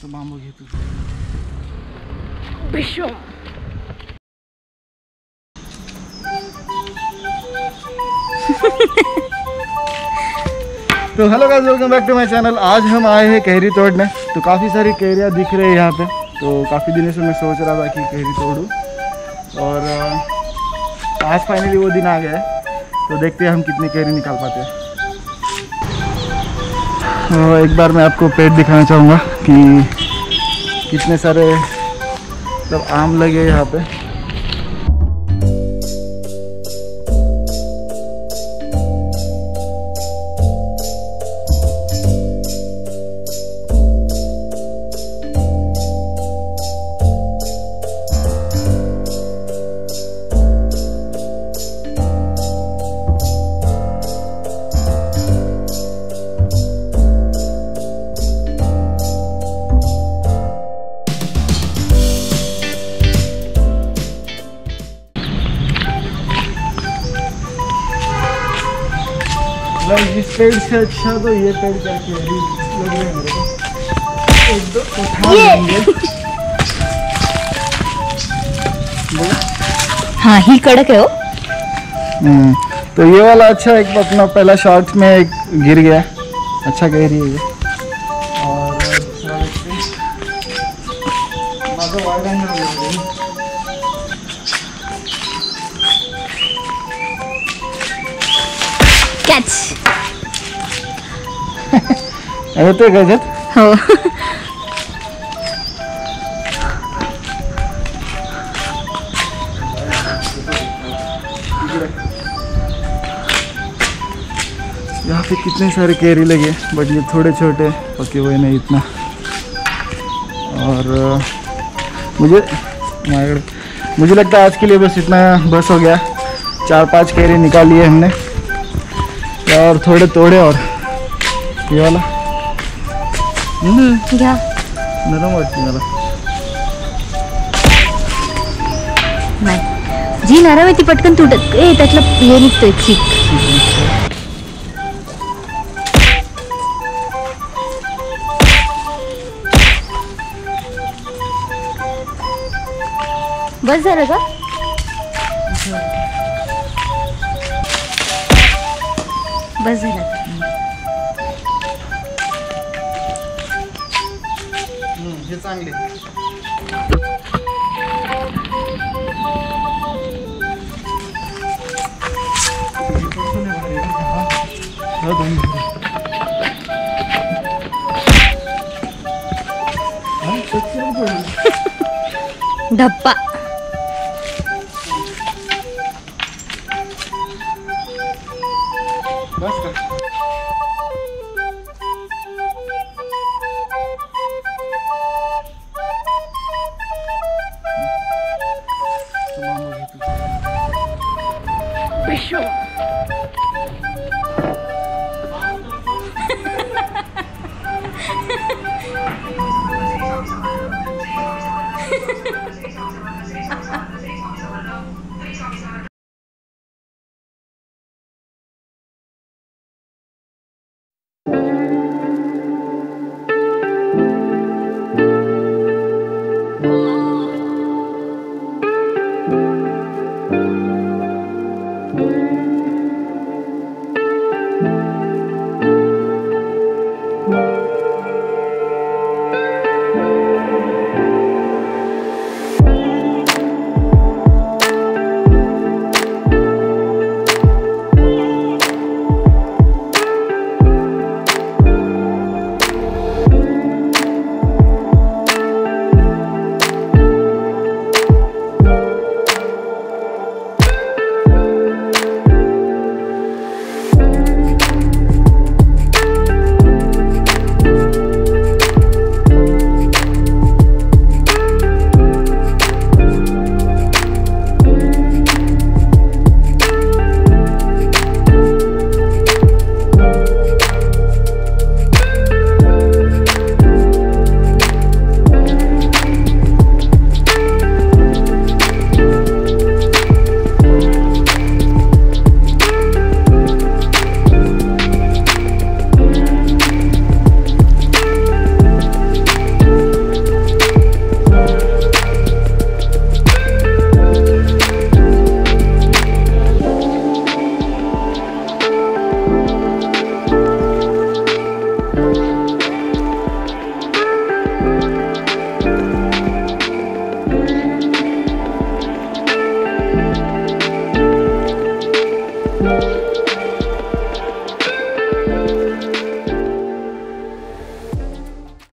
तो मामू घे तू तो hello guys, welcome back to my channel. आज हम आए हैं कैरी तोड़ने। तो काफ़ी सारी कैरियाँ दिख रही है यहाँ पे। तो काफ़ी दिनों से मैं सोच रहा था कि कैरी तोड़ूं और आज फाइनली वो दिन आ गया है। तो देखते हैं हम कितनी कैरी निकाल पाते हैं। तो एक बार मैं आपको पेड़ दिखाना चाहूँगा कि कितने सारे मतलब आम लगे यहाँ पे। इस पेड़ से अच्छा तो ये पेड़ क्या लग रहे हैं मेरे को। हाँ ही कड़क है वो। तो ये वाला अच्छा एक अपना पहला शॉट में एक गिर गया, अच्छा कह रही है ये। और कैच होते गजत हो। यहाँ पे कितने सारे कैरी लगे, बट ये थोड़े छोटे पके हुए नहीं इतना। और मुझे लगता है आज के लिए बस इतना बस हो गया। 4-5 कैरी निकाली है हमने और थोड़े तोड़े। और ये वाला क्या नरम वाटते मला नाही जी नरम आहे ती पटकन तुटत ए त्यातलं हे निघतोय चीक। बस झालं का? बस झालं। हे चांगले धप्पा बस का